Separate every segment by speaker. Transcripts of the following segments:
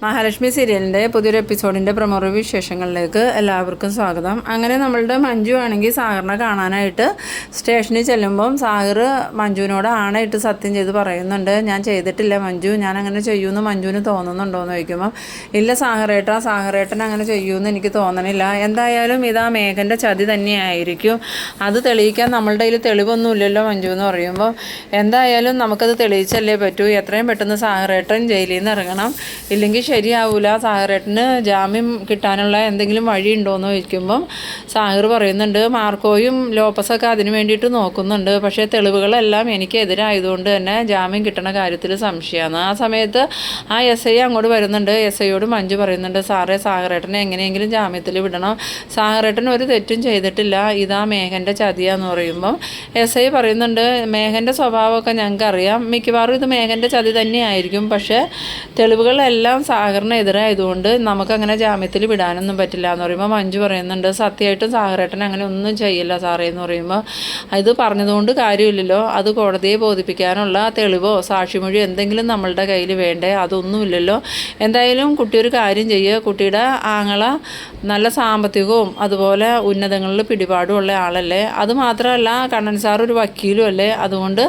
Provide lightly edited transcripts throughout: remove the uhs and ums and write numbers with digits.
Speaker 1: മഹാലക്ഷ്മി സീരിയലിൻ്റെ പുതിയൊരു എപ്പിസോഡിൻ്റെ promo review വിശേഷങ്ങളിലേക്ക് എല്ലാവർക്കും സ്വാഗതം. അങ്ങനെ നമ്മളുടെ മഞ്ജു ആണെങ്കിൽ സാഗറിനെ കാണാനായിട്ട് സ്റ്റേഷനിൽ ചെല്ലുമ്പം സാഗർ മഞ്ജുവിനോട് ആണയിട്ട് സത്യം ചെയ്ത് പറയുന്നുണ്ട്, ഞാൻ ചെയ്തിട്ടില്ല മഞ്ജു, ഞാൻ അങ്ങനെ ചെയ്യുമെന്ന് മഞ്ജുവിന് തോന്നുന്നുണ്ടോയെന്ന് ചോദിക്കുമ്പം ഇല്ല സാഗറേട്ടൻ അങ്ങനെ ചെയ്യുമെന്ന് എനിക്ക് തോന്നണില്ല, എന്തായാലും ഇതാ മേഘൻ്റെ ചതി തന്നെയായിരിക്കും, അത് തെളിയിക്കാൻ നമ്മളുടെ കയ്യിൽ തെളിവൊന്നുമില്ലല്ലോ മഞ്ജു എന്ന് പറയുമ്പോൾ എന്തായാലും നമുക്കത് തെളിയിച്ചല്ലേ പറ്റൂ, എത്രയും പെട്ടെന്ന് സാഗറേട്ടൻ ജയിലിൽ നിന്ന് ഇറങ്ങണം, ഇല്ലെങ്കിൽ ശരിയാവില്ല, സാഗറേട്ടന് ജാമ്യം കിട്ടാനുള്ള എന്തെങ്കിലും വഴി ഉണ്ടോയെന്ന് ചോദിക്കുമ്പം സാഗർ പറയുന്നുണ്ട് മാർക്കോയും ലോപ്പസൊക്കെ അതിന് വേണ്ടിയിട്ട് നോക്കുന്നുണ്ട്, പക്ഷേ തെളിവുകളെല്ലാം എനിക്കെതിരായതുകൊണ്ട് തന്നെ ജാമ്യം കിട്ടുന്ന കാര്യത്തിൽ സംശയമാണ്. ആ സമയത്ത് ആ SI അങ്ങോട്ട് വരുന്നുണ്ട്. SIയോട് മഞ്ജു പറയുന്നുണ്ട്, സാറേ സാഗറേട്ടനെ എങ്ങനെയെങ്കിലും ജാമ്യത്തിൽ വിടണം, സാഗറേട്ടൻ ഒരു തെറ്റും ചെയ്തിട്ടില്ല, ഇതാ മേഘൻ്റെ ചതിയാന്ന് പറയുമ്പം SI പറയുന്നുണ്ട് മേഘൻ്റെ സ്വഭാവമൊക്കെ ഞങ്ങൾക്കറിയാം, മിക്കവാറും ഇത് മേഘൻ്റെ ചതി തന്നെയായിരിക്കും, പക്ഷേ തെളിവുകളെല്ലാം സാഗറിനെതിരായതുകൊണ്ട് നമുക്കങ്ങനെ ജാമ്യത്തിൽ വിടാനൊന്നും പറ്റില്ല എന്ന് പറയുമ്പോൾ മഞ്ജു പറയുന്നുണ്ട് സത്യമായിട്ടും സാഗറേട്ടൻ അങ്ങനെ ഒന്നും ചെയ്യില്ല സാറേ എന്ന് പറയുമ്പോൾ ഇത് പറഞ്ഞതുകൊണ്ട് കാര്യമില്ലല്ലോ, അത് കോടതിയെ ബോധിപ്പിക്കാനുള്ള തെളിവോ സാക്ഷിമൊഴി എന്തെങ്കിലും നമ്മളുടെ കയ്യിൽ വേണ്ടേ, അതൊന്നുമില്ലല്ലോ, എന്തായാലും കുട്ടി ഒരു കാര്യം ചെയ്യുക, കുട്ടിയുടെ ആങ്ങള നല്ല സാമ്പത്തികവും അതുപോലെ ഉന്നതങ്ങളിൽ പിടിപാടുമുള്ള ആളല്ലേ, അതുമാത്രമല്ല കണ്ണൻ സാർ ഒരു വക്കീലും അല്ലേ, അതുകൊണ്ട്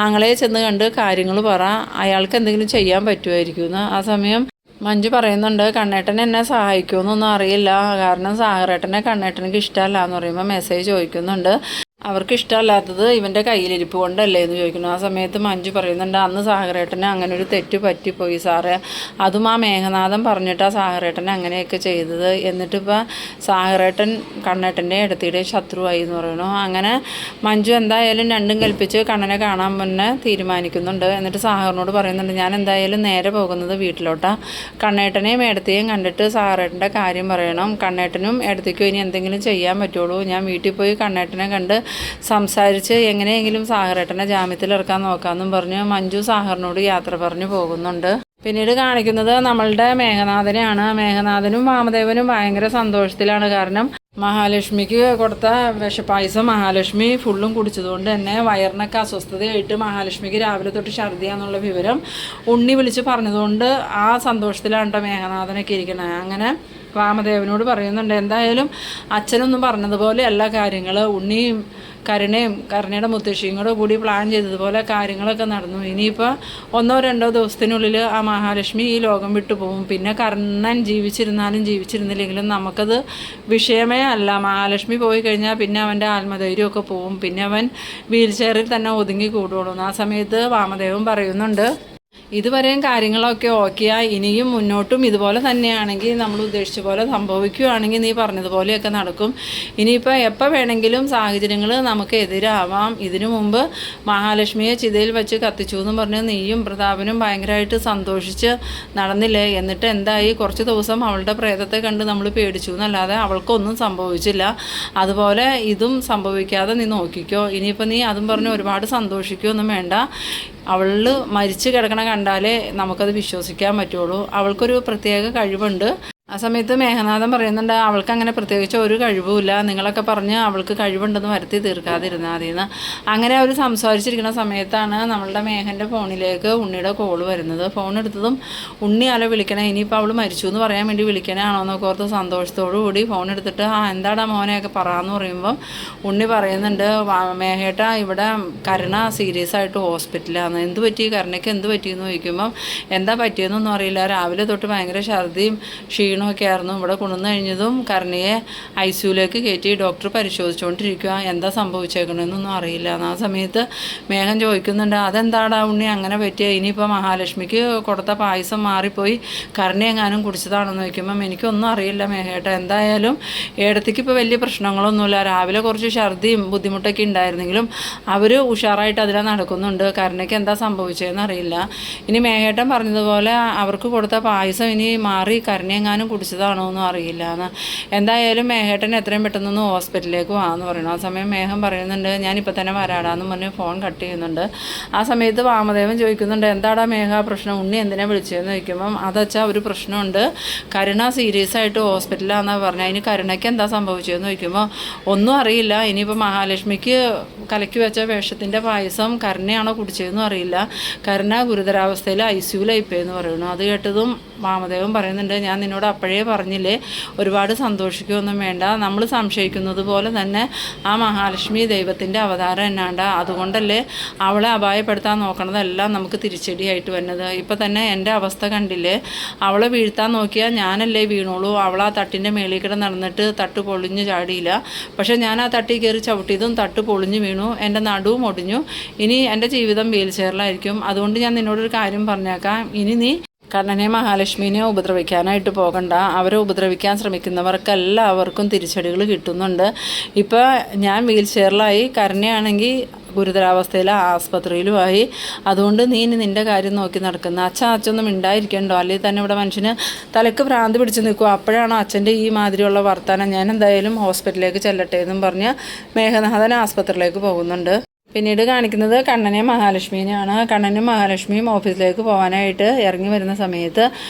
Speaker 1: ആങ്ങളെ ചെന്ന് കണ്ട് കാര്യങ്ങൾ പറ, അയാൾക്ക് എന്തെങ്കിലും ചെയ്യാൻ പറ്റുമായിരിക്കും എന്ന്. ആ സമയം മഞ്ജു പറയുന്നുണ്ട് കണ്ണേട്ടൻ എന്നെ സഹായിക്കുമെന്നൊന്നും അറിയില്ല, കാരണം സാഗറേട്ടനെ കണ്ണേട്ടനക്ക് ഇഷ്ടമല്ല എന്ന് പറയുമ്പോൾ മെസ്സേജ് ചോദിക്കുന്നുണ്ട് അവർക്ക് ഇഷ്ടമല്ലാത്തത് ഇവൻ്റെ കയ്യിലിരിപ്പ് കൊണ്ടല്ലേ എന്ന് ചോദിക്കുന്നു. ആ സമയത്ത് മഞ്ജു പറയുന്നുണ്ട് അന്ന് സാഗറേട്ടന് അങ്ങനെ ഒരു തെറ്റ് പറ്റിപ്പോയി സാറേ, അതും ആ മേഘനാഥൻ പറഞ്ഞിട്ടാണ് സാഗറേട്ടനെ അങ്ങനെയൊക്കെ ചെയ്തത്, എന്നിട്ടിപ്പോൾ സാഗറേട്ടൻ കണ്ണേട്ടൻ്റെ ഇടത്തിയുടെ ശത്രുവായി എന്ന് പറയുന്നു. അങ്ങനെ മഞ്ജു എന്തായാലും രണ്ടും കൽപ്പിച്ച് കണ്ണനെ കാണാൻ മുന്നേ തീരുമാനിക്കുന്നുണ്ട്. എന്നിട്ട് സാഗറിനോട് പറയുന്നുണ്ട് ഞാൻ എന്തായാലും നേരെ പോകുന്നത് വീട്ടിലോട്ടാണ്, കണ്ണേട്ടനെയും ഇടത്തെയും കണ്ടിട്ട് സാഗറേട്ടൻ്റെ കാര്യം പറയണം, കണ്ണേട്ടനും ഇടത്തേക്കും ഇനി എന്തെങ്കിലും ചെയ്യാൻ പറ്റുള്ളൂ, ഞാൻ വീട്ടിൽ പോയി കണ്ണേട്ടനെ കണ്ട് സംസാരിച്ച് എങ്ങനെയെങ്കിലും സാഗറേട്ടനെ ജാമ്യത്തിൽ ഇറക്കാൻ നോക്കാമെന്നും പറഞ്ഞ് മഞ്ജു സാഗറിനോട് യാത്ര പറഞ്ഞു പോകുന്നുണ്ട്. പിന്നീട് കാണിക്കുന്നത് നമ്മളുടെ മേഘനാഥനെയാണ്. മേഘനാഥനും വാമദേവനും ഭയങ്കര സന്തോഷത്തിലാണ്, കാരണം മഹാലക്ഷ്മിക്ക് കൊടുത്ത വിഷപ്പായസം മഹാലക്ഷ്മി ഫുള്ളും കുടിച്ചതുകൊണ്ട് തന്നെ വയറിനൊക്കെ അസ്വസ്ഥതയായിട്ട് മഹാലക്ഷ്മിക്ക് രാവിലെ തൊട്ട് ഛർദിയാന്നുള്ള വിവരം ഉണ്ണി വിളിച്ച് പറഞ്ഞതുകൊണ്ട് ആ സന്തോഷത്തിലാണ് കേട്ടോ മേഘനാഥനൊക്കെ ഇരിക്കണത്. അങ്ങനെ വാമദേവനോട് പറയുന്നുണ്ട് എന്തായാലും അച്ഛനൊന്നും പറഞ്ഞതുപോലെ എല്ലാ കാര്യങ്ങൾ ഉണ്ണിയും കരുണയുടെ മുത്തശ്ശിയും കൂടി പ്ലാൻ ചെയ്തതുപോലെ കാര്യങ്ങളൊക്കെ നടന്നു, ഇനിയിപ്പോൾ 1-2 ദിവസത്തിനുള്ളിൽ ആ മഹാലക്ഷ്മി ഈ ലോകം വിട്ടു പോകും, പിന്നെ കർണൻ ജീവിച്ചിരുന്നില്ലെങ്കിലും നമുക്കത് വിഷയമേ അല്ല, മഹാലക്ഷ്മി പോയി കഴിഞ്ഞാൽ പിന്നെ അവൻ്റെ ആത്മധൈര്യമൊക്കെ പോവും, പിന്നെ അവൻ വീൽ ചെയറിൽ തന്നെ ഒതുങ്ങി കൂടുള്ളൂ. ആ സമയത്ത് വാമദേവൻ പറയുന്നുണ്ട് ഇതുവരെയും കാര്യങ്ങളൊക്കെ ഓക്കെയാണ്, ഇനിയും മുന്നോട്ടും ഇതുപോലെ തന്നെയാണെങ്കിൽ നമ്മൾ ഉദ്ദേശിച്ച പോലെ സംഭവിക്കുകയാണെങ്കിൽ നീ പറഞ്ഞതുപോലെയൊക്കെ നടക്കും, ഇനിയിപ്പോൾ എപ്പോൾ വേണമെങ്കിലും സാഹചര്യങ്ങൾ നമുക്ക് എതിരാവാം, ഇതിനു മുമ്പ് മഹാലക്ഷ്മിയെ ചിതയിൽ വെച്ച് കത്തിച്ചു എന്ന് പറഞ്ഞ് നീയും പ്രതാപനും ഭയങ്കരമായിട്ട് സന്തോഷിച്ച് നടന്നില്ലേ, എന്നിട്ട് എന്തായി, കുറച്ച് ദിവസം അവളുടെ പ്രേതത്തെ കണ്ട് നമ്മൾ പേടിച്ചു എന്നല്ലാതെ അവൾക്കൊന്നും സംഭവിച്ചില്ല, അതുപോലെ ഇതും സംഭവിക്കാതെ നീ നോക്കിക്കോ, ഇനിയിപ്പോൾ നീ അതും പറഞ്ഞ് ഒരുപാട് സന്തോഷിക്കുകയൊന്നും വേണ്ട, അവൾ മരിച്ചു കിടക്കണ കണ്ടാലേ നമുക്കത് വിശ്വസിക്കാൻ പറ്റുള്ളൂ, അവൾക്കൊരു പ്രത്യേക കഴിവുണ്ട്. ആ സമയത്ത് മേഘനാഥൻ പറയുന്നുണ്ട് അവൾക്ക് അങ്ങനെ പ്രത്യേകിച്ച് ഒരു കഴിവുമില്ല, നിങ്ങളൊക്കെ പറഞ്ഞ് അവൾക്ക് കഴിവുണ്ടെന്ന് വരുത്തി തീർക്കാതിരുന്നാൽ മതിയെന്ന്. അങ്ങനെ അവർ സംസാരിച്ചിരിക്കുന്ന സമയത്താണ് നമ്മളുടെ മേഘൻ്റെ ഫോണിലേക്ക് ഉണ്ണിയുടെ കോൾ വരുന്നത്. ഫോൺ എടുത്തതും ഉണ്ണി അല വിളിക്കണേ, ഇനിയിപ്പോൾ അവൾ മരിച്ചു എന്ന് പറയാൻ വേണ്ടി വിളിക്കണേ എന്നൊക്കെ ഓർത്ത് സന്തോഷത്തോടു കൂടി ഫോൺ എടുത്തിട്ട് എന്താടാ മോനെയൊക്കെ പറയാമെന്ന് പറയുമ്പം ഉണ്ണി പറയുന്നുണ്ട് മേഘേട്ട ഇവിടെ കരുണ സീരിയസ് ആയിട്ട് ഹോസ്പിറ്റലാണ്, എന്ത് പറ്റി കരുണയ്ക്ക് എന്ത് പറ്റിയെന്ന് ചോദിക്കുമ്പം എന്താ പറ്റിയെന്നൊന്നും അറിയില്ല, രാവിലെ തൊട്ട് ഭയങ്കര ഛർദിയും ക്ഷീണമൊക്കെ ആയിരുന്നു, ഇവിടെ കൊണ്ടുവന്ന് കഴിഞ്ഞതും കരുണയെ ICUലേക്ക് കയറ്റി ഡോക്ടർ പരിശോധിച്ചുകൊണ്ടിരിക്കുക, എന്താ സംഭവിച്ചേക്കണമെന്നൊന്നും അറിയില്ല. ആ സമയത്ത് മേഘൻ ചോദിക്കുന്നുണ്ട് അതെന്താടാ ഉണ്ണി അങ്ങനെ പറ്റിയ, ഇനിയിപ്പോൾ മഹാലക്ഷ്മിക്ക് കൊടുത്ത പായസം മാറിപ്പോയി കരുണയെങ്ങാനും കുടിച്ചതാണെന്ന് ചോദിക്കുമ്പം എനിക്കൊന്നും അറിയില്ല മേഘേട്ട, എന്തായാലും ഏടത്തേക്ക് ഇപ്പോൾ വലിയ പ്രശ്നങ്ങളൊന്നുമില്ല, രാവിലെ കുറച്ച് ഛർദിയും ബുദ്ധിമുട്ടൊക്കെ ഉണ്ടായിരുന്നെങ്കിലും അവർ ഉഷാറായിട്ട് അതിനെ നടക്കുന്നുണ്ട്, കരുണയ്ക്ക് എന്താ സംഭവിച്ചതെന്ന് അറിയില്ല, ഇനി മേഘേട്ടൻ പറഞ്ഞതുപോലെ അവർക്ക് കൊടുത്ത പായസം ഇനി മാറി കരുണയെങ്ങാനും കുടിച്ചതാണോ എന്നും അറിയില്ല എന്ന്. എന്തായാലും മേഘേട്ടൻ എത്രയും പെട്ടെന്നൊന്ന് ഹോസ്പിറ്റലിലേക്ക് പോകാമെന്ന് പറയുന്നു. ആ സമയം മേഘം പറയുന്നുണ്ട് ഞാനിപ്പോൾ തന്നെ വരാടാന്ന് പറഞ്ഞ് ഫോൺ കട്ട് ചെയ്യുന്നുണ്ട്. ആ സമയത്ത് വാമദേവൻ ചോദിക്കുന്നുണ്ട് എന്താടാ മേഘ പ്രശ്നം, ഉണ്ണി എന്തിനാ വിളിച്ചതെന്ന് ചോദിക്കുമ്പം അതച്ചാ ഒരു പ്രശ്നമുണ്ട്, കരുണ സീരിയസ് ആയിട്ട് ഹോസ്പിറ്റലാണെന്നാണ് പറഞ്ഞത്, അതിന് കരുണയ്ക്ക് എന്താ സംഭവിച്ചതെന്ന് ചോദിക്കുമ്പോൾ ഒന്നും അറിയില്ല, ഇനിയിപ്പോൾ മഹാലക്ഷ്മിക്ക് കലക്കി വെച്ച വിഷത്തിൻ്റെ പായസം കരുണയാണോ കുടിച്ചതെന്നും അറിയില്ല, കരുണ ഗുരുതരാവസ്ഥയിൽ ICUലായിപ്പോയെന്ന് പറയുന്നു. അത് കേട്ടതും വാമദേവൻ പറയുന്നുണ്ട്, ഞാൻ നിന്നോട് അപ്പോഴേ പറഞ്ഞില്ലേ, ഒരുപാട് സന്തോഷിക്കുകയൊന്നും വേണ്ട. നമ്മൾ സംശയിക്കുന്നത് പോലെ തന്നെ ആ മഹാലക്ഷ്മി ദൈവത്തിൻ്റെ അവതാരം എന്നാണ്ട. അതുകൊണ്ടല്ലേ അവളെ അപായപ്പെടുത്താൻ നോക്കണതെല്ലാം നമുക്ക് തിരിച്ചടിയായിട്ട് വരുന്നത്. ഇപ്പം തന്നെ എൻ്റെ അവസ്ഥ കണ്ടില്ലേ, അവളെ വീഴ്ത്താൻ നോക്കിയാൽ ഞാനല്ലേ വീണോളൂ. അവൾ ആ തട്ടിൻ്റെ മേളിൽ കൂടെ നടന്നിട്ട് തട്ട് പൊളിഞ്ഞ് ചാടിയില്ല. പക്ഷേ ഞാൻ ആ തട്ടി കയറി ചവിട്ടിയതും തട്ട് പൊളിഞ്ഞ് വീണു, എൻ്റെ നടുവും ഒടിഞ്ഞു. ഇനി എൻ്റെ ജീവിതം വീൽ ചെയറിലായിരിക്കും. അതുകൊണ്ട് ഞാൻ നിന്നോടൊരു കാര്യം പറഞ്ഞേക്കാം, ഇനി നീ കണ്ണനെ മഹാലക്ഷ്മിനെ ഉപദ്രവിക്കാനായിട്ട് പോകണ്ട. അവരെ ഉപദ്രവിക്കാൻ ശ്രമിക്കുന്നവർക്കെല്ലാവർക്കും തിരിച്ചടികൾ കിട്ടുന്നുണ്ട്. ഇപ്പോൾ ഞാൻ വീൽ ചെയറിലായി, കരുണയാണെങ്കിൽ ഗുരുതരാവസ്ഥയിൽ ആസ്പത്രിയിലുമായി. അതുകൊണ്ട് നീ ഇനി നിൻ്റെ കാര്യം നോക്കി നടക്കുന്ന. അച്ഛനൊന്നും ഉണ്ടായിരിക്കണ്ടോ, അല്ലെങ്കിൽ തന്നെ ഇവിടെ മനുഷ്യന് തലക്ക് ഭ്രാന്ത് പിടിച്ച് നിൽക്കും. അപ്പോഴാണ് അച്ഛൻ്റെ ഈ മാതിരിയുള്ള വർത്തമാനം. ഞാൻ എന്തായാലും ഹോസ്പിറ്റലിലേക്ക് ചെല്ലട്ടെ എന്നും പറഞ്ഞ് മേഘനാഥൻ ആസ്പത്രിയിലേക്ക് പോകുന്നുണ്ട്. പിന്നീട് കാണിക്കുന്നത് കണ്ണനെയും മഹാലക്ഷ്മിനെയാണ്. കണ്ണനും മഹാലക്ഷ്മിയും ഓഫീസിലേക്ക് പോകാനായിട്ട് ഇറങ്ങി വരുന്ന സമയത്ത്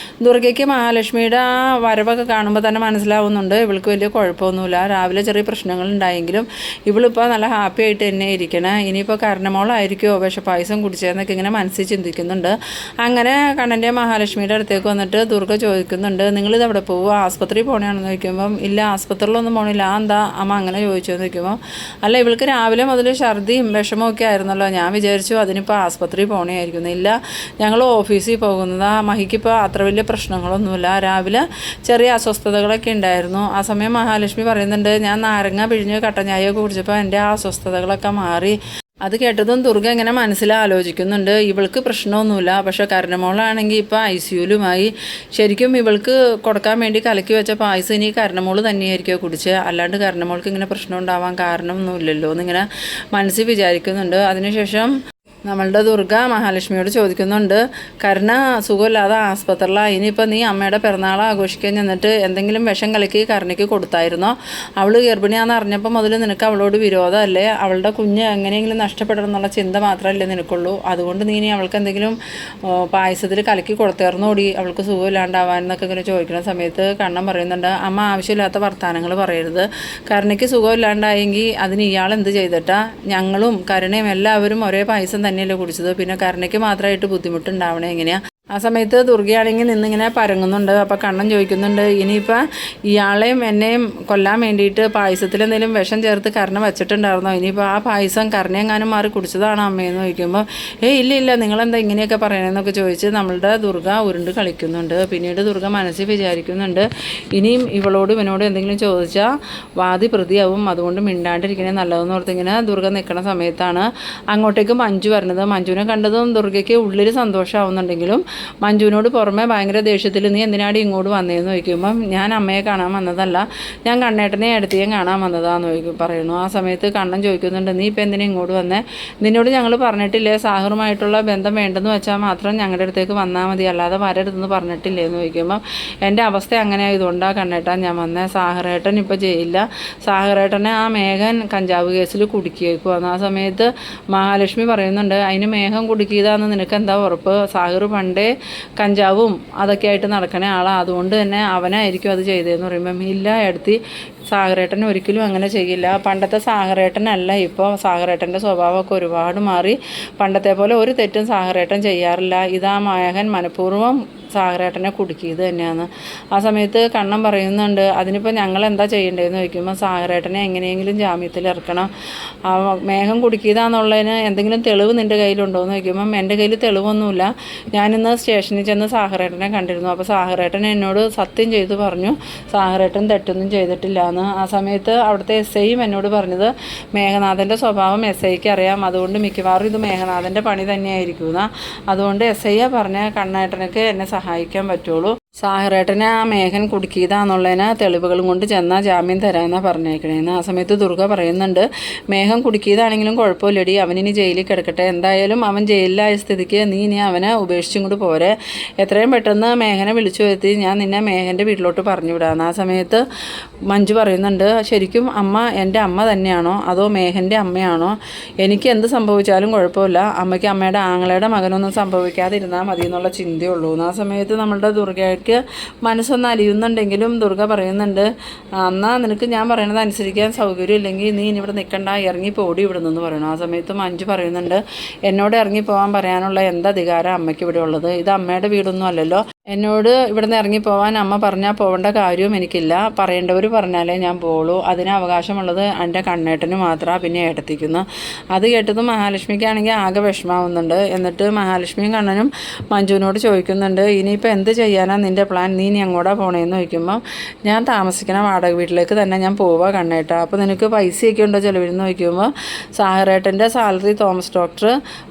Speaker 1: ദുർഗയ്ക്ക് മഹാലക്ഷ്മിയുടെ ആ വരവൊക്കെ കാണുമ്പോൾ തന്നെ മനസ്സിലാവുന്നുണ്ട് ഇവൾക്ക് വലിയ കുഴപ്പമൊന്നുമില്ല. രാവിലെ ചെറിയ പ്രശ്നങ്ങൾ ഉണ്ടായെങ്കിലും ഇവളിപ്പോൾ നല്ല ഹാപ്പി ആയിട്ട് തന്നെ ഇരിക്കണം. ഇനിയിപ്പോൾ കരണമോളായിരിക്കുമോ വിഷപ്പായസം കുടിച്ചതെന്നൊക്കെ ഇങ്ങനെ മനസ്സിൽ ചിന്തിക്കുന്നുണ്ട്. അങ്ങനെ കണ്ണൻ്റെ മഹാലക്ഷ്മിയുടെ അടുത്തേക്ക് വന്നിട്ട് ദുർഗ ചോദിക്കുന്നുണ്ട്, നിങ്ങളിത് എവിടെ പോവുക, ആസ്പത്രിയിൽ പോകണമെന്ന് ചോദിക്കുമ്പം ഇല്ല ആസ്പത്രിയിലൊന്നും പോകണില്ല. എന്താ അമ്മ അങ്ങനെ ചോദിച്ചതെന്ന് ചോദിക്കുമ്പോൾ, അല്ല ഇവൾക്ക് രാവിലെ മുതൽ ഛർദിയും വിഷമമൊക്കെ ആയിരുന്നല്ലോ, ഞാൻ വിചാരിച്ചു അതിനിപ്പോൾ ആസ്പത്രിയിൽ പോകണമായിരിക്കുന്നു. ഇല്ല ഞങ്ങൾ ഓഫീസിൽ പോകുന്നത്. മഹിക്കിപ്പോൾ അത്ര വലിയ പ്രശ്നങ്ങളൊന്നുമില്ല, രാവിലെ ചെറിയ അസ്വസ്ഥതകളൊക്കെ ഉണ്ടായിരുന്നു. ആ സമയം മഹാലക്ഷ്മി പറയുന്നുണ്ട്, ഞാൻ നാരങ്ങ പിഴിഞ്ഞ് കട്ടൻ ചായയൊക്കെ കുടിച്ചപ്പോൾ എൻ്റെ ആ അസ്വസ്ഥതകളൊക്കെ മാറി. അത് കേട്ടതും ദുർഗ ഇങ്ങനെ മനസ്സിലാലോചിക്കുന്നുണ്ട്, ഇവൾക്ക് പ്രശ്നമൊന്നുമില്ല. പക്ഷേ കരുണമോളാണെങ്കിൽ ഇപ്പോൾ ICUലുമായി. ശരിക്കും ഇവൾക്ക് കൊടുക്കാൻ വേണ്ടി കലക്കി വെച്ച പായസം ഇനി കരുണമോൾ തന്നെയായിരിക്കുമോ കുടിച്ച്, അല്ലാണ്ട് കരുണമോൾക്ക് ഇങ്ങനെ പ്രശ്നം ഉണ്ടാവാൻ കാരണമൊന്നുമില്ലല്ലോ എന്നിങ്ങനെ മനസ്സിൽ വിചാരിക്കുന്നുണ്ട്. അതിനുശേഷം നമ്മളുടെ ദുർഗ മഹാലക്ഷ്മിയോട് ചോദിക്കുന്നുണ്ട്, കരുണ സുഖമില്ലാതെ ആസ്പത്രിയിലാണ്, ഇനിയിപ്പോൾ നീ അമ്മയുടെ പിറന്നാൾ ആഘോഷിക്കാൻ ചെന്നിട്ട് എന്തെങ്കിലും വിഷം കലക്കി കരുണയ്ക്ക് കൊടുത്തായിരുന്നോ? അവൾ ഗർഭിണിയാണെന്ന് അറിഞ്ഞപ്പോൾ മുതൽ നിനക്ക് അവളോട് വിരോധമല്ലേ? അവളുടെ കുഞ്ഞ് എങ്ങനെയെങ്കിലും നഷ്ടപ്പെടണം എന്നുള്ള ചിന്ത മാത്രമല്ലേ നിനക്കുള്ളൂ? അതുകൊണ്ട് നീ ഇനി അവൾക്ക് എന്തെങ്കിലും പായസത്തിൽ കലക്കി കൊടുത്തായിരുന്നോടി അവൾക്ക് സുഖമില്ലാണ്ടാവാൻ എന്നൊക്കെ ഇങ്ങനെ ചോദിക്കുന്ന സമയത്ത് കണ്ണൻ പറയുന്നുണ്ട്, അമ്മ ആവശ്യമില്ലാത്ത വർത്തമാനങ്ങൾ പറയരുത്. കരുണയ്ക്ക് സുഖമില്ലാണ്ടായെങ്കിൽ അതിന് ഇയാൾ എന്ത് ചെയ്തിട്ടാ? ഞങ്ങളും കരുണയും എല്ലാവരും ഒരേ പായസം തന്നെയല്ലേ കുടിച്ചത്, പിന്നെ കരുണയ്ക്ക് മാത്രമായിട്ട് ബുദ്ധിമുട്ടുണ്ടാവണേ എങ്ങനെയാണ്? ആ സമയത്ത് ദുർഗയാണെങ്കിൽ നിന്നിങ്ങനെ പരങ്ങുന്നുണ്ട്. അപ്പോൾ കണ്ണൻ ചോദിക്കുന്നുണ്ട്, ഇനിയിപ്പോൾ ഇയാളെയും എന്നെയും കൊല്ലാൻ വേണ്ടിയിട്ട് പായസത്തിൽ എന്തെങ്കിലും വിഷം ചേർത്ത് കരുണ വെച്ചിട്ടുണ്ടായിരുന്നോ? ഇനിയിപ്പോൾ ആ പായസം കരുണയെങ്ങാനും മാറി കുടിച്ചതാണോ അമ്മയെന്ന് ചോദിക്കുമ്പോൾ, ഇല്ല നിങ്ങളെന്താ ഇങ്ങനെയൊക്കെ പറയണമെന്നൊക്കെ ചോദിച്ച് നമ്മളുടെ ദുർഗ ഉരുണ്ട് കളിക്കുന്നുണ്ട്. പിന്നീട് ദുർഗ മനസ്സിൽ വിചാരിക്കുന്നുണ്ട്, ഇനിയും ഇവളോട് ഇവനോട് എന്തെങ്കിലും ചോദിച്ചാൽ വാദി പ്രതിയാവും, അതുകൊണ്ട് മിണ്ടാണ്ടിരിക്കണേ നല്ലതെന്ന് ഓർത്തിങ്ങനെ ദുർഗ നിൽക്കുന്ന സമയത്താണ് അങ്ങോട്ടേക്ക് മഞ്ജു വരുന്നത്. മഞ്ജുവിനെ കണ്ടതും ദുർഗയ്ക്ക് ഉള്ളിൽ സന്തോഷമാവുന്നുണ്ടെങ്കിലും മഞ്ജുവിനോട് പുറമെ ഭയങ്കര ദേഷ്യത്തിൽ നീ എന്തിനാടി ഇങ്ങോട്ട് വന്നതെന്ന് ചോദിക്കുമ്പം, ഞാൻ അമ്മയെ കാണാൻ വന്നതല്ല, ഞാൻ കണ്ണേട്ടനെ അടുത്തേയും കാണാൻ വന്നതാന്ന് പറയുന്നു. ആ സമയത്ത് കണ്ണൻ ചോദിക്കുന്നുണ്ട്, നീ ഇപ്പം എന്തിനാ ഇങ്ങോട്ട് വന്നേ? നിന്നോട് ഞങ്ങൾ പറഞ്ഞിട്ടില്ലേ സാഹറുമായിട്ടുള്ള ബന്ധം വേണ്ടെന്ന് വെച്ചാൽ മാത്രം ഞങ്ങളുടെ അടുത്തേക്ക് വന്നാൽ മതി, അല്ലാതെ വരരുതെന്ന് പറഞ്ഞിട്ടില്ലേ എന്ന് ചോദിക്കുമ്പം, എൻ്റെ അവസ്ഥ അങ്ങനെ ആയതുകൊണ്ടാണ് കണ്ണേട്ടാൻ ഞാൻ വന്നേ. സാഹറേട്ടൻ ഇപ്പോൾ ജയിലില്ല, സാഹറേട്ടനെ ആ മേഘൻ കഞ്ചാവ് കേസിൽ കുടുക്കിയേക്കുവാന്ന്. ആ സമയത്ത് മഹാലക്ഷ്മി പറയുന്നുണ്ട്, അതിന് മേഘം കുടുക്കിയതാന്ന് നിനക്ക് എന്താ ഉറപ്പ്? സാഹർ പണ്ടേ കഞ്ചാവും അതൊക്കെ ആയിട്ട് നടക്കണ ആളാണ്, അതുകൊണ്ട് തന്നെ അവനായിരിക്കും അത് ചെയ്തതെന്ന് പറയുമ്പം, ഇല്ല എടുത്തി സാഗരേട്ടൻ ഒരിക്കലും അങ്ങനെ ചെയ്യില്ല. പണ്ടത്തെ സാഗരേട്ടനല്ല ഇപ്പോൾ, സാഗരേട്ടൻ്റെ സ്വഭാവമൊക്കെ ഒരുപാട് മാറി. പണ്ടത്തെ പോലെ ഒരു തെറ്റും സാഗരേട്ടൻ ചെയ്യാറില്ല. ഇതാ മേഘൻ മനഃപൂർവ്വം സാഗരേട്ടനെ കുടുക്കിയത് തന്നെയാണ്. ആ സമയത്ത് കണ്ണൻ പറയുന്നുണ്ട്, അതിനിപ്പോൾ ഞങ്ങൾ എന്താ ചെയ്യേണ്ടതെന്ന് ചോദിക്കുമ്പോൾ, സാഗരേട്ടനെ എങ്ങനെയെങ്കിലും ജാമ്യത്തിൽ ഇറക്കണം. മേഘം കുടുക്കിയതാണെന്നുള്ളതിന് എന്തെങ്കിലും തെളിവ് നിൻ്റെ കയ്യിലുണ്ടോ എന്ന് ചോദിക്കുമ്പം, എൻ്റെ കയ്യിൽ തെളിവൊന്നുമില്ല, ഞാനിന്ന് സ്റ്റേഷനിൽ ചെന്ന് സാഗരേട്ടനെ കണ്ടിരുന്നു. അപ്പോൾ സാഗരേട്ടൻ എന്നോട് സത്യം ചെയ്തു പറഞ്ഞു സാഗരേട്ടൻ തെറ്റൊന്നും ചെയ്തിട്ടില്ല എന്ന്. ആ സമയത്ത് അവിടുത്തെ SIയും എന്നോട് പറഞ്ഞത്, മേഘനാഥൻ്റെ സ്വഭാവം SIക്ക് അറിയാം, അതുകൊണ്ട് മിക്കവാറും ഇത് മേഘനാഥൻ്റെ പണി തന്നെയായിരിക്കും. അതുകൊണ്ട് SI പറഞ്ഞ കണ്ണേട്ടനക്ക് എന്നെ സഹായിക്കാൻ പറ്റുള്ളൂ. സാഹറേട്ടനെ ആ മേഘൻ കുടുക്കിയതാണെന്നുള്ളതിന് തെളിവുകളും കൊണ്ട് ചെന്നാൽ ജാമ്യം തരാമെന്നാണ് പറഞ്ഞേക്കണേന്ന്. ആ സമയത്ത് ദുർഗ പറയുന്നുണ്ട്, മേഘം കുടുക്കിയതാണെങ്കിലും കുഴപ്പമില്ലടി, അവനിനി ജയിലിൽ കിടക്കട്ടെ, എന്തായാലും അവൻ ജയിലിലായ സ്ഥിതിക്ക് നീ ഇനി അവനെ ഉപേക്ഷിച്ചും കൂടി പോരെ, എത്രയും പെട്ടെന്ന് മേഘനെ വിളിച്ചു വരുത്തി ഞാൻ നിന്നെ മേഘൻ്റെ വീട്ടിലോട്ട് പറഞ്ഞു വിടാമെന്ന്. ആ സമയത്ത് മഞ്ജു പറയുന്നുണ്ട്, ശരിക്കും അമ്മ എൻ്റെ അമ്മ തന്നെയാണോ അതോ മേഘൻ്റെ അമ്മയാണോ? എനിക്ക് എന്ത് സംഭവിച്ചാലും കുഴപ്പമില്ല, അമ്മയ്ക്ക് അമ്മയുടെ ആങ്ങളയുടെ മകനൊന്നും സംഭവിക്കാതിരുന്നാൽ മതി എന്നുള്ള ചിന്തയുള്ളൂ. ആ സമയത്ത് നമ്മളുടെ ദുർഗയ്ക്ക് മനസ്സൊന്ന് അലിയുന്നുണ്ടെങ്കിലും ദുർഗ പറയുന്നുണ്ട്, എന്നാൽ നിനക്ക് ഞാൻ പറയണത് അനുസരിക്കാൻ സൗകര്യം ഇല്ലെങ്കിൽ നീ ഇനി ഇവിടെ നിൽക്കണ്ട, ഇറങ്ങി പോടി ഇവിടെ നിന്ന് പറയണം. ആ സമയത്ത് മഞ്ജു പറയുന്നുണ്ട്, എന്നോട് ഇറങ്ങി പോകാൻ പറയാനുള്ള എന്ത് അധികാരം അമ്മയ്ക്ക് ഇവിടെ ഉള്ളത്? ഇത് അമ്മയുടെ വീടൊന്നും അല്ലല്ലോ, എന്നോട് ഇവിടുന്ന് ഇറങ്ങിപ്പോവാൻ അമ്മ പറഞ്ഞാൽ പോകേണ്ട കാര്യവും എനിക്കില്ല. പറയേണ്ടവർ പറഞ്ഞാലേ ഞാൻ പോളൂ. അതിന് അവകാശമുള്ളത് എൻ്റെ കണ്ണേട്ടന് മാത്രമാണ്, പിന്നെ ഏട്ടത്തിക്കുന്നു. അത് കേട്ടതും മഹാലക്ഷ്മിക്കാണെങ്കിൽ ആകെ വിഷമാവുന്നുണ്ട്. എന്നിട്ട് മഹാലക്ഷ്മിയും കണ്ണനും മഞ്ജുവിനോട് ചോദിക്കുന്നുണ്ട്, ഇനിയിപ്പോൾ എന്ത് ചെയ്യാനാണ് നിൻ്റെ പ്ലാൻ? നീ അങ്ങോട്ടാ പോണേന്ന് ചോദിക്കുമ്പം ഞാൻ താമസിക്കണ വാടക വീട്ടിലേക്ക് തന്നെ ഞാൻ പോവുക കണ്ണേട്ട. അപ്പോൾ നിനക്ക് പൈസയൊക്കെ ഉണ്ടോ ചിലവിലെന്ന് ചോദിക്കുമ്പോൾ സാഹറേട്ടൻ്റെ സാലറി തോമസ് ഡോക്ടർ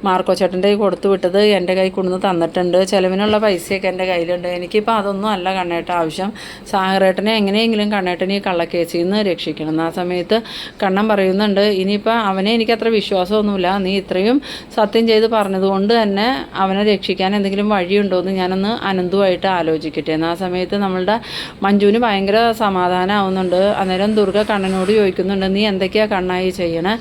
Speaker 1: മാർക്കോ ചേട്ടൻ്റെ കൈ കൊടുത്തു വിട്ടത് എൻ്റെ കൈ കൊണ്ടുവന്ന് തന്നിട്ടുണ്ട്. ചിലവിനുള്ള പൈസയൊക്കെ എൻ്റെ കയ്യിലുണ്ട്. എനിക്കിപ്പോൾ അതൊന്നും അല്ല കണ്ണേട്ട ആവശ്യം. സാഹറേട്ടനെ എങ്ങനെയെങ്കിലും കണ്ണേട്ടനെ ഈ കള്ളക്കേസിൽ നിന്ന് രക്ഷിക്കണം. ആ സമയത്ത് കണ്ണൻ പറയുന്നുണ്ട്, ഇനിയിപ്പോൾ അവനെ എനിക്കത്ര വിശ്വാസമൊന്നുമില്ല. നീ ഇത്രയും സത്യം ചെയ്ത് പറഞ്ഞതുകൊണ്ട് തന്നെ അവനെ രക്ഷിക്കാൻ എന്തെങ്കിലും വഴിയുണ്ടോ എന്ന് ഞാനൊന്ന് അനന്തുമായിട്ട് ആലോചിക്കട്ടെ. ആ സമയത്ത് നമ്മളുടെ മഞ്ജുവിന് ഭയങ്കര സമാധാനമാവുന്നുണ്ട്. അന്നേരം ദുർഗ കണ്ണനോട് ചോദിക്കുന്നുണ്ട്, നീ എന്തൊക്കെയാണ് കണ്ണായി ചെയ്യണേ?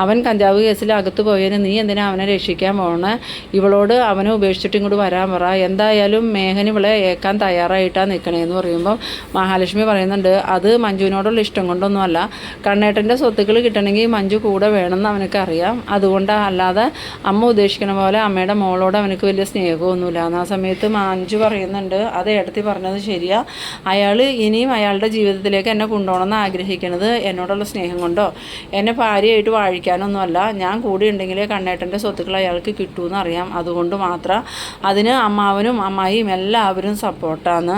Speaker 1: അവൻ കഞ്ചാവ് കേസിൽ അകത്ത് പോയതിന് നീ എന്തിനാ അവനെ രക്ഷിക്കാൻ പോകണേ? ഇവളോട് അവനെ ഉപേക്ഷിച്ചിട്ട് ഇങ്ങോട്ട് വരാൻ പറ. എന്തായാലും മേഘൻ ഇവളെ ഏക്കാൻ തയ്യാറായിട്ടാണ് നിൽക്കണേന്ന് പറയുമ്പോൾ മഹാലക്ഷ്മി പറയുന്നുണ്ട്, അത് മഞ്ജുവിനോടുള്ള ഇഷ്ടം കൊണ്ടൊന്നുമല്ല. കണ്ണേട്ടൻ്റെ സ്വത്തുക്കൾ കിട്ടണമെങ്കിൽ മഞ്ജു കൂടെ വേണമെന്ന് അവനക്കറിയാം. അതുകൊണ്ടാണ്, അല്ലാതെ അമ്മ ഉദ്ദേശിക്കണ പോലെ അമ്മയുടെ മോളോട് അവനക്ക് വലിയ സ്നേഹമൊന്നുമില്ല. ആ സമയത്ത് മഞ്ജു പറയുന്നുണ്ട്, അത് ഏട്ടത്തി പറഞ്ഞത് ശരിയാ. അയാൾ ഇനിയും അയാളുടെ ജീവിതത്തിലേക്ക് എന്നെ കൊണ്ടുപോകണമെന്ന് ആഗ്രഹിക്കുന്നത് എന്നോടുള്ള സ്നേഹം കൊണ്ടോ എന്നെ ഭാര്യയായിട്ട് വാഴിക്കാനൊന്നുമല്ല. ഞാൻ കൂടെ ഉണ്ടെങ്കിലേ കണ്ണേട്ടൻ്റെ സ്വത്തുക്കൾ അയാൾക്ക് കിട്ടുമെന്ന് അറിയാം. അതുകൊണ്ട് മാത്രം അതിന് അമ്മാവനും അമ്മായിയും എല്ലാവരും സപ്പോർട്ടാണ്.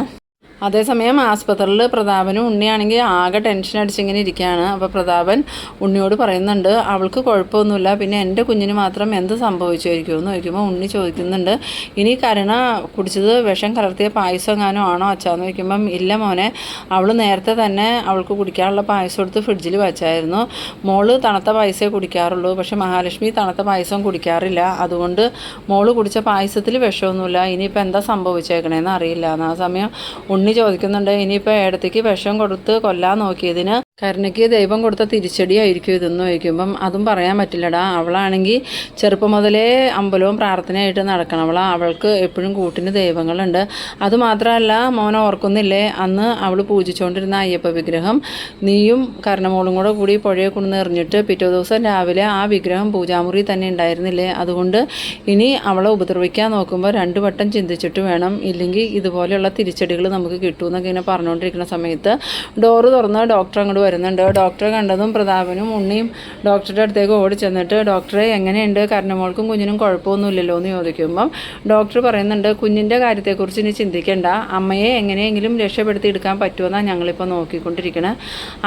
Speaker 1: അതേസമയം ആസ്പത്രിയിൽ പ്രതാപനും ഉണ്ണിയാണെങ്കിൽ ആകെ ടെൻഷൻ അടിച്ചിങ്ങനെ ഇരിക്കുകയാണ്. അപ്പോൾ പ്രതാപൻ ഉണ്ണിയോട് പറയുന്നുണ്ട്, അവൾക്ക് കുഴപ്പമൊന്നുമില്ല, പിന്നെ എൻ്റെ കുഞ്ഞിന് മാത്രം എന്ത് സംഭവിച്ചായിരിക്കുമെന്ന് ചോദിക്കുമ്പോൾ ഉണ്ണി ചോദിക്കുന്നുണ്ട്, ഇനി കരുണ കുടിച്ചത് വിഷം കലർത്തിയ പായസം എങ്ങാനും ആണോ അച്ഛാന്ന് ചോദിക്കുമ്പം ഇല്ല മോനെ, അവൾ നേരത്തെ തന്നെ അവൾക്ക് കുടിക്കാനുള്ള പായസം എടുത്ത് ഫ്രിഡ്ജിൽ വെച്ചായിരുന്നു. മോള് തണുത്ത പായസമേ കുടിക്കാറുള്ളൂ, പക്ഷെ മഹാലക്ഷ്മി തണുത്ത പായസം കുടിക്കാറില്ല. അതുകൊണ്ട് മോള് കുടിച്ച പായസത്തിൽ വിഷമൊന്നുമില്ല. ഇനിയിപ്പോൾ എന്താ സംഭവിച്ചേക്കണേന്ന് അറിയില്ല. ആ സമയം ഉണ്ണി ചോദിക്കുന്നുണ്ട്, ഇനിയിപ്പോൾ ഏടത്തേക്ക് വിഷം കൊടുത്ത് കൊല്ലാൻ നോക്കിയതിന് കരുണയ്ക്ക് ദൈവം കൊടുത്ത തിരിച്ചടിയായിരിക്കും ഇതെന്ന് ചോദിക്കുമ്പം അതും പറയാൻ പറ്റില്ലടാ. അവളാണെങ്കിൽ ചെറുപ്പം മുതലേ അമ്പലവും പ്രാർത്ഥനയായിട്ട് നടക്കണവളാ. അവൾക്ക് എപ്പോഴും കൂട്ടിന് ദൈവങ്ങളുണ്ട്. അതുമാത്രമല്ല, മോനെ ഓർക്കുന്നില്ലേ, അന്ന് അവൾ പൂജിച്ചുകൊണ്ടിരുന്ന അയ്യപ്പ വിഗ്രഹം നീയും കരുണമോളും കൂടി പുഴയെ കൊണ്ടുവന്ന് എറിഞ്ഞിട്ട് പിറ്റേ ദിവസം രാവിലെ ആ വിഗ്രഹം പൂജാമുറി തന്നെ ഉണ്ടായിരുന്നില്ലേ? അതുകൊണ്ട് ഇനി അവളെ ഉപദ്രവിക്കാൻ നോക്കുമ്പോൾ 2 വട്ടം ചിന്തിച്ചിട്ട് വേണം, ഇല്ലെങ്കിൽ ഇതുപോലെയുള്ള തിരിച്ചടികൾ നമുക്ക് കിട്ടുമെന്നൊക്കെ ഇങ്ങനെ പറഞ്ഞുകൊണ്ടിരിക്കുന്ന സമയത്ത് ഡോറ് തുറന്ന് ഡോക്ടർ അങ്ങോട്ട് വരുന്നുണ്ട്. ഡോക്ടറെ കണ്ടതും പ്രതാപനും ഉണ്ണിയും ഡോക്ടറുടെ അടുത്തേക്ക് ഓടി ചെന്നിട്ട്, ഡോക്ടറെ എങ്ങനെയുണ്ട്, കരുണമോൾക്കും കുഞ്ഞിനും കുഴപ്പമൊന്നുമില്ലല്ലോ എന്ന് ചോദിക്കുമ്പം ഡോക്ടർ പറയുന്നുണ്ട്, കുഞ്ഞിൻ്റെ കാര്യത്തെക്കുറിച്ച് ഇനി ചിന്തിക്കേണ്ട, അമ്മയെ എങ്ങനെയെങ്കിലും രക്ഷപ്പെടുത്തി എടുക്കാൻ പറ്റുമെന്നാണ് ഞങ്ങളിപ്പോൾ നോക്കിക്കൊണ്ടിരിക്കണേ.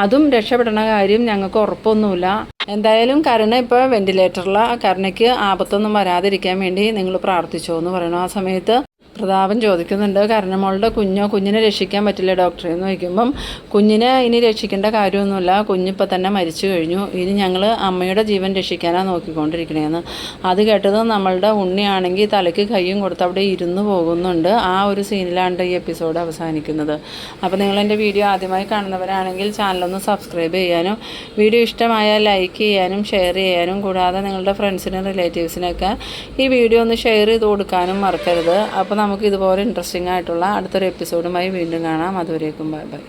Speaker 1: അതും രക്ഷപ്പെടണ കാര്യം ഞങ്ങൾക്ക് ഉറപ്പൊന്നുമില്ല. എന്തായാലും കരുണ ഇപ്പോൾ വെന്റിലേറ്ററിലാണ്. കരുണയ്ക്ക് ആപത്തൊന്നും വരാതിരിക്കാൻ വേണ്ടി നിങ്ങൾ പ്രാർത്ഥിച്ചോ എന്ന് പറയണം. ആ സമയത്ത് പ്രതാപൻ ചോദിക്കുന്നുണ്ട്, കരുണമോളുടെ കുഞ്ഞിനെ രക്ഷിക്കാൻ പറ്റില്ല ഡോക്ടറെ എന്ന് ചോദിക്കുമ്പം കുഞ്ഞിനെ ഇനി രക്ഷിക്കേണ്ട കാര്യമൊന്നുമില്ല, കുഞ്ഞിപ്പോൾ തന്നെ മരിച്ചു കഴിഞ്ഞു. ഇനി ഞങ്ങൾ അമ്മയുടെ ജീവൻ രക്ഷിക്കാനാണ് നോക്കിക്കൊണ്ടിരിക്കണേന്ന്. അത് കേട്ടത് നമ്മളുടെ ഉണ്ണിയാണെങ്കിൽ തലയ്ക്ക് കയ്യും കൊടുത്ത് അവിടെ ഇരുന്ന് പോകുന്നുണ്ട്. ആ ഒരു സീനിലാണ് ഈ എപ്പിസോഡ് അവസാനിക്കുന്നത്. അപ്പോൾ നിങ്ങളെൻ്റെ വീഡിയോ ആദ്യമായി കാണുന്നവരാണെങ്കിൽ ചാനലൊന്ന് സബ്സ്ക്രൈബ് ചെയ്യാനും വീഡിയോ ഇഷ്ടമായാൽ ലൈക്ക് ചെയ്യാനും ഷെയർ ചെയ്യാനും, കൂടാതെ നിങ്ങളുടെ ഫ്രണ്ട്സിനും റിലേറ്റീവ്സിനൊക്കെ ഈ വീഡിയോ ഒന്ന് ഷെയർ ചെയ്ത് കൊടുക്കാനും മറക്കരുത്. അപ്പോൾ നമുക്ക് ഇതുപോലെ ഇൻട്രസ്റ്റിംഗ് ആയിട്ടുള്ള അടുത്തൊരു എപ്പിസോഡുമായി വീണ്ടും കാണാം. അതുവരേക്കും ബൈ ബൈ.